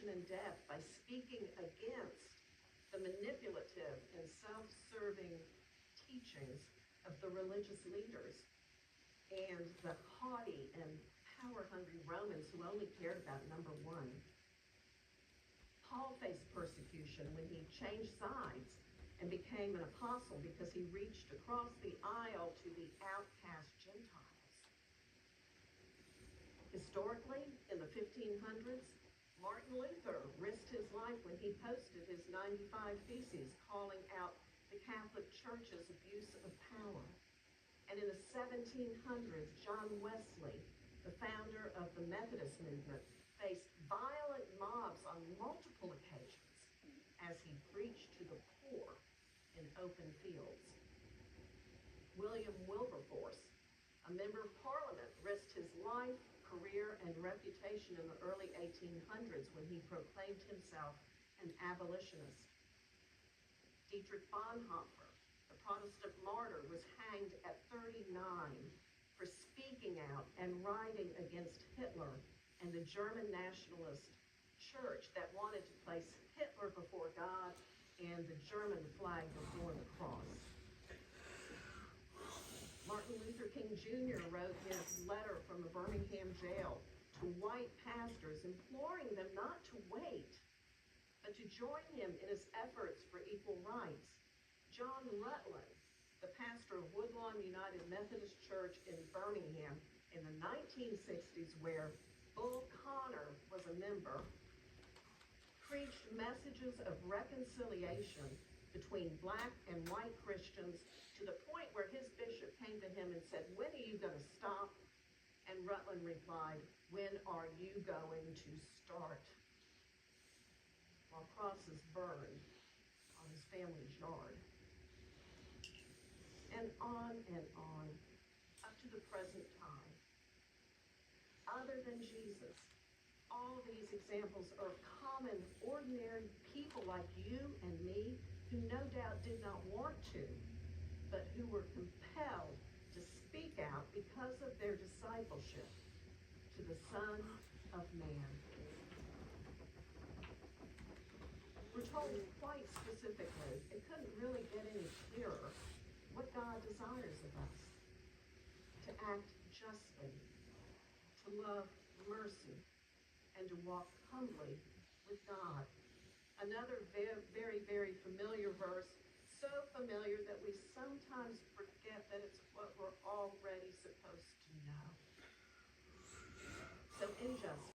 information in depth by speaking against the manipulative and self-serving teachings of the religious leaders and the haughty and power-hungry Romans who only cared about number one. Paul faced persecution when he changed sides and became an apostle because he reached across the aisle to the outcast Gentiles. Historically, in the 1500s, Martin Luther risked his life when he posted his 95 Theses calling out the Catholic Church's abuse of power. And in the 1700s, John Wesley, the founder of the Methodist movement, faced violent mobs on multiple occasions as he preached to the poor in open fields. William Wilberforce, a member of Parliament, risked his life, career, and reputation in the early 1800s when he proclaimed himself an abolitionist. Dietrich Bonhoeffer, the Protestant martyr, was hanged at 39 for speaking out and writing against Hitler and the German nationalist church that wanted to place Hitler before God and the German flag before the cross. Martin Luther King Jr. wrote his letter from the Birmingham jail to white pastors, imploring them not to wait, but to join him in his efforts for equal rights. John Rutland, the pastor of Woodlawn United Methodist Church in Birmingham in the 1960s, where Bull Connor was a member, preached messages of reconciliation between black and white Christians to the point where his bishop came to him and said, "When are you going to stop?" And Rutland replied, "When are you going to start?" While crosses burned on his family's yard. And on, up to the present time. Other than Jesus, all these examples are common, ordinary people like you and me who no doubt did not want to, but who were compelled to speak out because of their discipleship to the Son of Man. We're told quite specifically, it couldn't really get any clearer, what God desires of us: to act justly, to love mercy, and to walk humbly with God. Another very, very familiar verse, so familiar that we sometimes forget that it's what we're already supposed to know. So injustice